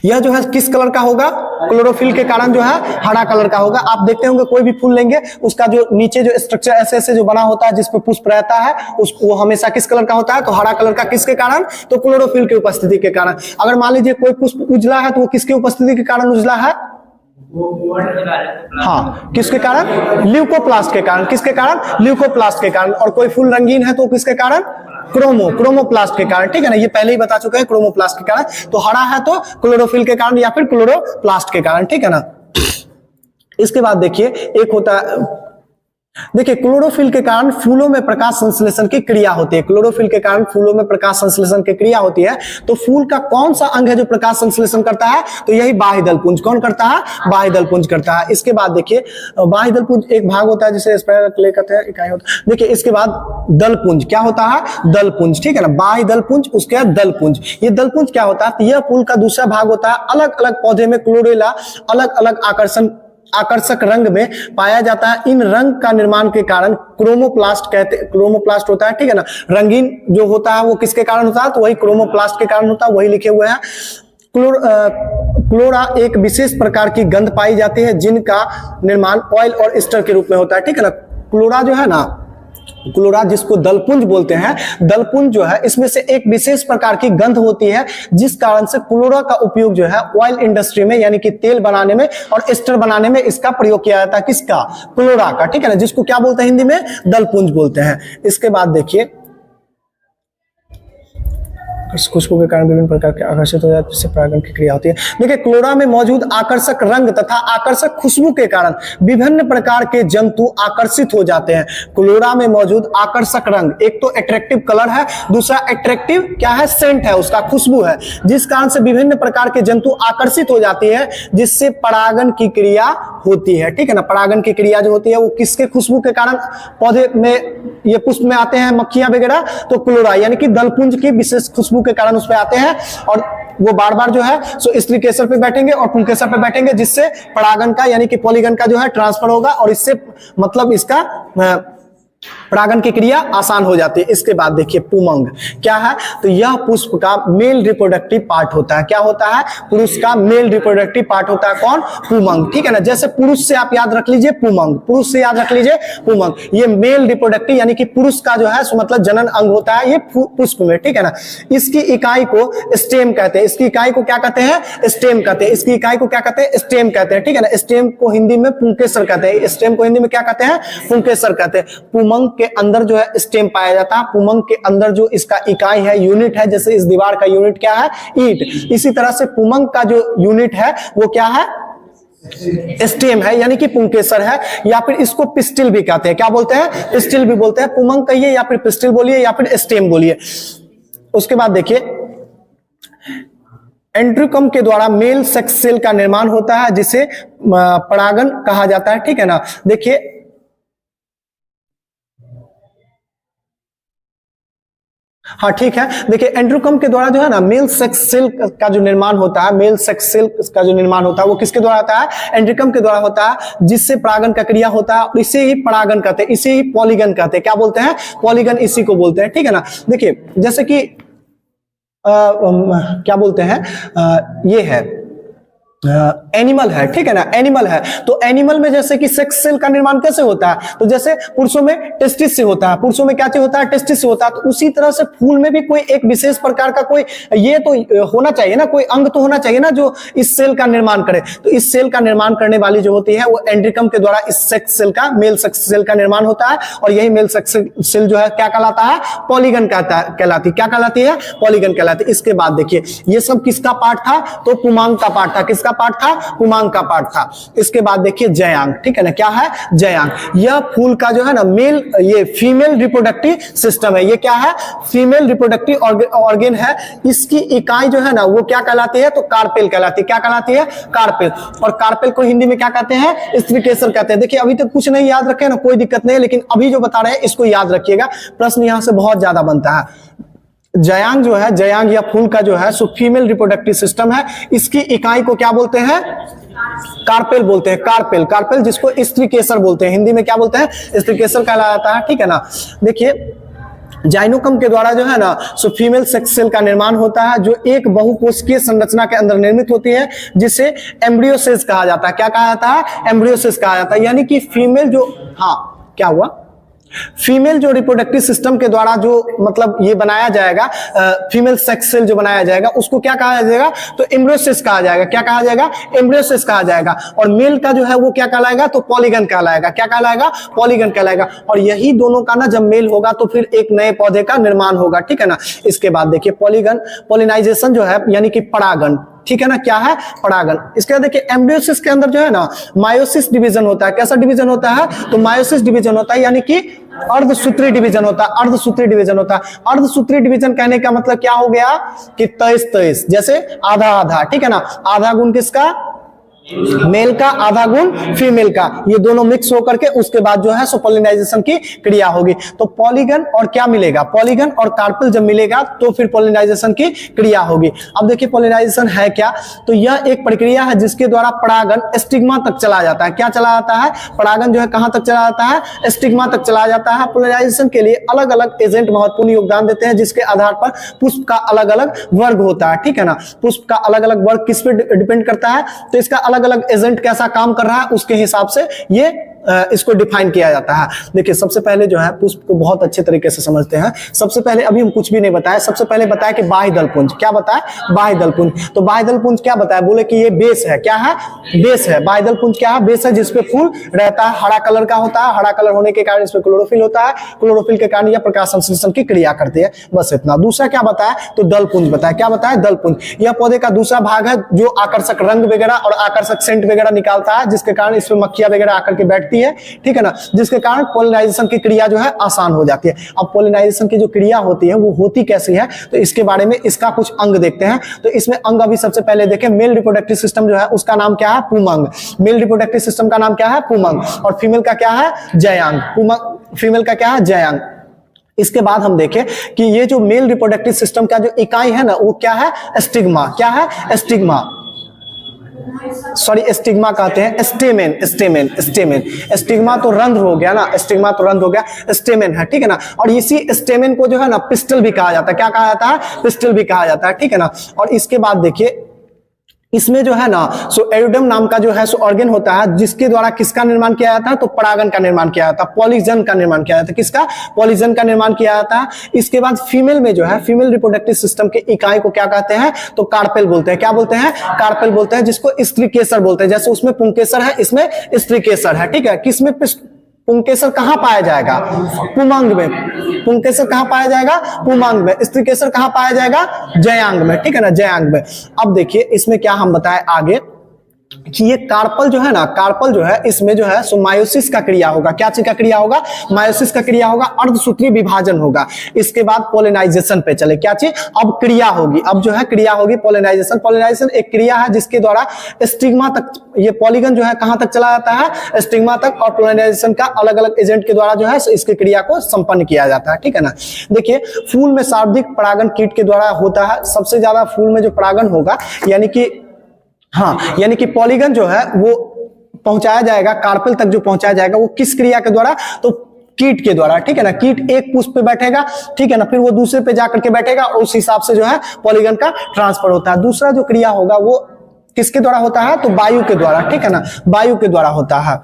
यह जो है किस कलर का होगा? क्लोरोफिल के कारण जो है हरा कलर का होगा। आप देखते होंगे कोई भी फूल लेंगे उसका जो नीचे जो स्ट्रक्चर ऐसे ऐसे जो बना होता है जिसपे पुष्प रहता है वो हमेशा किस कलर का होता है? तो हरा कलर का। किसके कारण? तो क्लोरोफिल की उपस्थिति के कारण। अगर मान लीजिए कोई पुष्प उजला है तो वो किसकी उपस्थिति के कारण उजला है? हाँ किसके कारण? ल्यूकोप्लास्ट के कारण। किसके कारण? ल्यूकोप्लास्ट के कारण। और कोई फूल रंगीन है तो किसके कारण? क्रोमोप्लास्ट के कारण, ठीक है ना। ये पहले ही बता चुके हैं, क्रोमोप्लास्ट के कारण। तो हरा है तो क्लोरोफिल के कारण या फिर क्लोरोप्लास्ट के कारण, ठीक है ना। इसके बाद देखिए एक होता है, देखिए क्लोरोफिल के कारण फूलों में प्रकाश संश्लेषण की क्रिया होती है। क्लोरोफिल के कारण फूलों में प्रकाश संश्लेषण की क्रिया होती है। तो फूल का कौन सा अंग है जो प्रकाश संश्लेषण करता है? तो यही बाह्य दल पुंज। कौन करता है? बाह्य दल पुंज करता है। इसके बाद देखिए बाह्य दल पुंज एक भाग होता है जिसे स्पाइरल कहते हैं, इकाई होता है। देखिए इसके बाद दल पुंज। क्या होता है? दल पुंज, ठीक है ना। बाह्य दल पुंज, उसके बाद दल पुंज। ये दल पुंज क्या होता है? तो यह फूल का दूसरा भाग होता है। अलग अलग पौधे में क्लोरेला अलग अलग आकर्षक रंग में पाया जाता है। इन रंग का निर्माण के कारण क्रोमोप्लास्ट होता है, ठीक है ना। रंगीन जो होता है वो किसके कारण होता है? तो वही क्रोमोप्लास्ट के कारण होता है, वही लिखे हुए हैं। क्लोरा एक विशेष प्रकार की गंध पाई जाती है जिनका निर्माण ऑयल और एस्टर के रूप में होता है, ठीक है ना। क्लोरा जो है ना, क्लोरा जिसको दलपुंज बोलते हैं, दलपुंज जो है इसमें से एक विशेष प्रकार की गंध होती है जिस कारण से क्लोरा का उपयोग जो है ऑयल इंडस्ट्री में यानी कि तेल बनाने में और एस्टर बनाने में इसका प्रयोग किया जाता है। किसका? क्लोरा का, ठीक है ना। जिसको क्या बोलते हैं हिंदी में? दलपुंज बोलते हैं। इसके बाद देखिए खुशबू के कारण विभिन्न प्रकार के आकर्षित हो जाते हैं, जिससे परागण की क्रिया होती है। देखिए क्लोरा में मौजूद आकर्षक रंग तथा आकर्षक खुशबू के कारण विभिन्न प्रकार के जंतु आकर्षित हो जाते हैं। क्लोरा में मौजूद आकर्षक रंग, एक तो अट्रैक्टिव कलर है, दूसरा अट्रैक्टिव क्या है, सेंट है, उसका खुशबू है, जिस कारण से विभिन्न प्रकार के जंतु आकर्षित हो जाती है, जिससे परागण की क्रिया होती है। ठीक है ना, परागण की क्रिया जो होती है वो किसके खुशबू के कारण पौधे में, ये पुष्प में आते हैं मक्खियां वगैरह, तो क्लोरा यानी कि दलपुंज की विशेष खुशबू के कारण उस पे आते हैं, और वो बार बार जो है सो स्त्री केसर पे बैठेंगे और पुंकेसर पे बैठेंगे, जिससे परागण का यानी कि पॉलीगन का जो है ट्रांसफर होगा, और इससे मतलब इसका परागण की क्रिया आसान हो जाती है। इसके बाद देखिए पुमंग क्या है, तो यह पुष्प का मेल रिप्रोडक्टिव पार्ट होता है। क्या होता है, पुरुष का मेल रिप्रोडक्टिव पार्ट होता है कौन, पुमंग। ठीक है ना, जैसे पुरुष से आप याद रख लीजिए पुमंग, पुरुष से याद रख लीजिए पुमंग, ये मेल रिप्रोडक्टिव यानी कि पुरुष का जो है सो मतलब जनन अंग होता है ये पुष्प में। ठीक है ना, इसकी इकाई को स्टेम कहते हैं, इसकी इकाई को क्या कहते हैं, स्टेम कहते हैं, इसकी इकाई को क्या कहते हैं, स्टेम कहते हैं। ठीक है ना, स्टेम को हिंदी में पुंकेसर कहते हैं, स्टेम को हिंदी में क्या कहते हैं, पुंकेसर कहते हैं। पुमंग के अंदर जो है स्टेम पाया जाता है, पुमंग के अंदर जो इसका इकाई है, यूनिट है, जैसे इस दीवार का यूनिट क्या है, ईंट, इसी तरह से पुमंग का जो यूनिट है वो क्या है, स्टेम है यानी कि पुंकेसर है, या फिर इसको पिस्टिल भी कहते हैं। क्या बोलते हैं, पिस्टिल भी बोलते हैं, पुमंग कहिए या फिर पिस्टिल बोलिए या फिर स्टेम बोलिए। उसके बाद देखिए एंड्रिकम के द्वारा मेल सेक्स सेल का निर्माण होता है, जिसे परागण कहा जाता है। ठीक है ना, देखिए हाँ ठीक है, देखिए एंड्रोकम के द्वारा जो है ना मेल सेक्स सेल का जो निर्माण होता है, मेल सेक्स सेल का जो निर्माण होता है वो किसके द्वारा होता है, एंड्रिकम के द्वारा होता है, जिससे परागण का क्रिया होता है, इसे ही परागण कहते हैं, इसे ही पॉलीगन कहते हैं। क्या बोलते हैं, पॉलीगन इसी को बोलते हैं। ठीक है ना, देखिए जैसे कि क्या बोलते हैं, ये है एनिमल है। ठीक है ना, एनिमल है, तो एनिमल में जैसे कि सेक्स सेल का निर्माण कैसे होता है, तो जैसे पुरुषों में टेस्टिस से होता है, पुरुषों में क्या चीज होता है, टेस्टिस से होता है, तो उसी तरह से फूल में भी कोई एक विशेष प्रकार का कोई ये तो होना चाहिए ना, कोई अंग तो होना चाहिए ना जो इस सेल का निर्माण करे। तो इस सेल का निर्माण करने वाली जो होती है वो एंड्रिकम के द्वारा इस सेक्स सेल का, मेल सेक्स सेल का निर्माण होता है, और यही मेल सेक्स सेल जो है क्या कहलाता है, पॉलीगन कहलाती, क्या कहलाती है, पॉलीगन कहलाती। इसके बाद देखिए ये सब किसका पार्ट था, तो पुमांग का पार्ट था, किसका पार्ट था, पुमांग का पार्ट था। इसके बाद देखिए जयांग, ठीक है ना, क्या है, जयांग, यह फूल का जो है ना मेल, ये फीमेल रिप्रोडक्टिव सिस्टम है, ये क्या है, फीमेल रिप्रोडक्टिव ऑर्गेन है। इसकी इकाई जो है ना वो क्या कहलाती है, तो कार्पेल कहलाती है। क्या कहलाती है, कार्पेल, और कार्पेल को हिंदी में क्या कहते हैं, स्त्रीकेसर कहते हैं। देखिए अभी तक कुछ नहीं याद रखे ना, कोई दिक्कत नहीं है, लेकिन अभी जो बता रहे हैं इसको याद रखिएगा, प्रश्न यहां से बहुत ज्यादा बनता है। जयांग जो है, जयांग या फूल का जो है सो फीमेल रिप्रोडक्टिव सिस्टम है, इसकी इकाई को क्या बोलते हैं, कार्पेल बोलते हैं, कार्पेल, कार्पेल जिसको स्त्रीकेसर बोलते हैं, हिंदी में क्या बोलते हैं, स्त्रीकेसर कहलाता है। ठीक है ना, देखिए जाइनोकम के द्वारा जो है ना सो फीमेल सेक्स सेल का निर्माण होता है, जो एक बहुकोशिकीय संरचना के अंदर निर्मित होती है, जिसे एम्ब्रियोसिस कहा जाता है। क्या कहा जाता है, एम्ब्रियोसिस कहा जाता है, यानी कि फीमेल जो, हाँ क्या हुआ, फीमेल जो रिप्रोडक्टिव सिस्टम के द्वारा जो मतलब ये बनाया जाएगा, फीमेल सेक्स सेल जो बनाया जाएगा उसको क्या कहा जाएगा, तो एम्ब्रियोसिस कहा जाएगा। क्या कहा जाएगा, एम्ब्रियोसिस कहा जाएगा। और मेल का जो है वो क्या कहलाएगा, तो पॉलीगन कहलाएगा। क्या कहलाएगा, पॉलीगन कहलाएगा। और यही दोनों का ना जब मेल होगा तो फिर एक नए पौधे का निर्माण होगा। ठीक है ना, इसके बाद देखिए पॉलीगन, पॉलिनाइजेशन जो है यानी कि परागण, ठीक है ना, क्या है, परागण। इसके बाद देखिए एम्ब्रियोसिस के अंदर जो है ना मायोसिस डिवीजन होता है। कैसा डिवीजन होता है, तो मायोसिस डिवीजन होता है, यानी कि अर्धसूत्री डिवीजन होता है, अर्धसूत्री डिवीजन होता है। अर्धसूत्री डिवीजन कहने का मतलब क्या हो गया कि 23-23, जैसे आधा आधा। ठीक है ना, आधा गुण किसका, मेल का, आधा गुण फीमेल का, ये दोनों मिक्स होकर के उसके बाद जो है सो पॉलिनाइजेशन की क्रिया होगी। तो पॉलीगन और क्या मिलेगा, पॉलीगन और कार्पेल जब मिलेगा तो फिर पॉलिनाइजेशन की क्रिया होगी। अब देखिए पॉलिनाइजेशन है क्या, तो यह एक प्रक्रिया है जिसके द्वारा परागण स्टिग्मा तक चला जाता है। क्या चला जाता है, परागण जो है कहां तक चला जाता है, स्टिग्मा तक चला जाता है। पॉलिनाइजेशन के लिए अलग अलग एजेंट महत्वपूर्ण योगदान देते हैं, जिसके आधार पर पुष्प का अलग अलग वर्ग होता है। ठीक है ना, पुष्प का अलग अलग वर्ग किस पे डिपेंड करता है, तो इसका अलग अलग एजेंट कैसा काम कर रहा है उसके हिसाब से ये इसको डिफाइन किया जाता है। देखिए सबसे पहले जो है पुष्प को बहुत अच्छे तरीके से समझते हैं। सबसे पहले अभी हम कुछ भी नहीं बताया, सबसे पहले बताया कि बाह्य दलपुंज। क्या बताया? बाह्य दलपुंज। तो बाह्य दलपुंज क्या बताया? बोले कि ये बेस है। क्या है? बेस है। बाह्य दलपुंज क्या है? बेस है जिसपे फूल रहता है, हरा कलर का होता है, हरा कलर होने के कारण इसमें क्लोरोफिल होता है, क्लोरोफिल के कारण यह प्रकाश संश्लेषण की क्रिया करती है। बस इतना। दूसरा क्या बताया? तो दलपुंज बताया। क्या बताया? दलपुंज। यह पौधे का दूसरा भाग है जो आकर्षक रंग वगैरह और आकर्षक सेंट वगैरह निकालता है, जिसके कारण इसमें मक्खियां वगैरह आकर के बैठती है, ठीक है ना, जिसके कारण पोलिनाइजेशन की क्रिया जो है आसान हो जाती है। अब पोलिनाइजेशन की जो क्रिया होती है वो होती कैसी है, तो इसके बारे में इसका कुछ अंग देखते हैं। तो इसमें अंग अभी सबसे पहले देखें, मेल रिप्रोडक्टिव सिस्टम जो है उसका नाम क्या है? पुमंग। मेल रिप्रोडक्टिव सिस्टम का नाम क्या है? पुमंग। और फीमेल का क्या है? जयांग। पुमंग फीमेल का क्या है? जयांग। इसके बाद हम देखें कि ये जो मेल रिप्रोडक्टिव सिस्टम का जो इकाई है ना वो क्या है? स्टिग्मा। क्या है? स्टिग्मा। सॉरी, स्टिग्मा कहते हैं स्टेमेन। स्टेमेन स्टेमेन स्टिग्मा तो रंध्र हो गया ना, स्टिग्मा तो रंध्र हो गया, स्टेमेन है, ठीक है ना। और इसी स्टेमेन को जो है ना पिस्टल भी कहा जाता है। क्या कहा जाता है? पिस्टल भी कहा जाता है, ठीक है ना। और इसके बाद देखिए इसमें जो है ना सो एरोडम नाम का जो है सो ऑर्गन होता है, जिसके द्वारा किसका निर्माण किया जाता है? तो परागन का निर्माण किया जाता है, पॉलिजन का निर्माण किया जाता है। किसका? पॉलिजन का निर्माण किया जाता है। इसके बाद फीमेल में जो है फीमेल रिप्रोडक्टिव सिस्टम के इकाई को क्या कहते हैं? तो कार्पेल बोलते हैं। क्या बोलते हैं? कार्पेल बोलते हैं, जिसको स्त्री केसर बोलते हैं। जैसे उसमें पुंकेसर है, इसमें स्त्री केसर है, ठीक है। किसमें? पुंकेसर कहां पाया जाएगा? पुमंग में। पुंकेसर कहां पाया जाएगा? पुमंग में। स्त्रीकेसर कहां पाया जाएगा? जयांग में, ठीक है ना, जयांग में। अब देखिए इसमें क्या हम बताएं आगे कि ये कार्पल जो है ना, कार्पल जो है इसमें जो है सो मायोसिस का क्रिया होगा। क्या चीज का क्रिया होगा? मायोसिस का क्रिया होगा, अर्धसूत्री विभाजन होगा। इसके बाद पोलिनाइजेशन पे चले। क्या चीज? अब क्रिया होगी, अब जो है क्रिया होगी पोलिनाइजेशन। पोलिनाइजेशन एक क्रिया है जिसके द्वारा स्टिग्मा तक ये पॉलीगन जो है कहां तक चला जाता है? स्टिग्मा तक। और पोलिनाइजेशन का अलग अलग एजेंट के द्वारा जो है इसकी क्रिया को संपन्न किया जाता है, ठीक है ना। देखिए फूल में सर्वाधिक परागन कीट के द्वारा होता है। सबसे ज्यादा फूल में जो परागन होगा यानी कि यानी कि पॉलीगन जो है वो पहुंचाया जाएगा, कार्पेल तक जो पहुंचाया जाएगा वो किस क्रिया के द्वारा? तो कीट के द्वारा, ठीक है ना। कीट एक पुष्प पे बैठेगा, ठीक है ना, फिर वो दूसरे पे जाकर के बैठेगा और उस हिसाब से जो है पॉलीगन का ट्रांसफर होता है। दूसरा जो क्रिया होगा वो किसके द्वारा होता है? तो वायु के द्वारा, ठीक है ना, वायु के द्वारा होता है।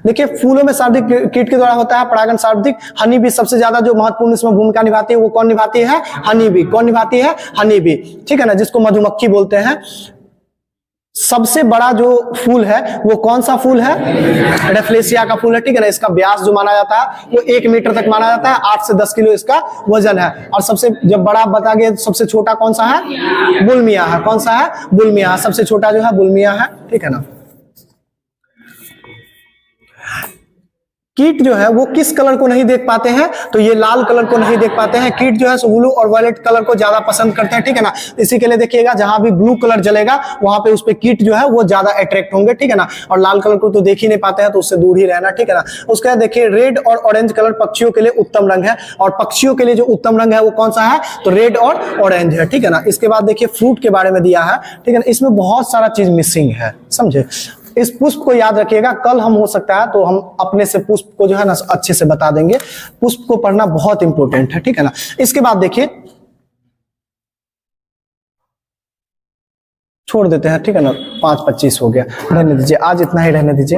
देखिए फूलों में सर्वाधिक कीट के द्वारा होता है परागन सर्वाधिक। हनी बी सबसे ज्यादा जो महत्वपूर्ण इसमें भूमिका निभाती है वो कौन निभाती है? Honey bee. कौन निभाती है? हनी बी, ठीक है ना, जिसको मधुमक्खी बोलते हैं। सबसे बड़ा जो फूल है वो कौन सा फूल है? रेफ्लेसिया का फूल है, ठीक है ना। इसका व्यास जो माना जाता है वो 1 मीटर तक माना जाता है, 8 से 10 किलो इसका वजन है। और सबसे जब बड़ा बता गए सबसे छोटा कौन सा है? बुलमिया है। कौन सा है? बुलमिया। सबसे छोटा जो है बुलमिया है, ठीक है ना। कीट जो है वो किस कलर को नहीं देख पाते हैं? तो ये लाल कलर को नहीं देख पाते हैं। कीट जो है ब्लू और वायलेट कलर को ज्यादा पसंद करते हैं, ठीक है ना। इसी के लिए देखिएगा जहां भी ब्लू कलर जलेगा वहां पे उस पे कीट जो है वो ज्यादा अट्रैक्ट होंगे, ठीक है ना। और लाल कलर को तो देख ही नहीं पाते हैं तो उससे दूर ही रहना, ठीक है ना। उसके बाद देखिए रेड और ऑरेंज कलर पक्षियों के लिए उत्तम रंग है, और पक्षियों के लिए जो उत्तम रंग है वो कौन सा है? तो रेड और ऑरेंज है, ठीक है ना। इसके बाद देखिए फ्रूट के बारे में दिया है, ठीक है ना। इसमें बहुत सारा चीज मिसिंग है, समझे। इस पुष्प को याद रखिएगा, कल हम हो सकता है तो हम अपने से पुष्प को जो है ना अच्छे से बता देंगे। पुष्प को पढ़ना बहुत इंपॉर्टेंट है, ठीक है ना। इसके बाद देखिए छोड़ देते हैं, ठीक है ना, 5:25 हो गया, रहने दीजिए, आज इतना ही रहने दीजिए।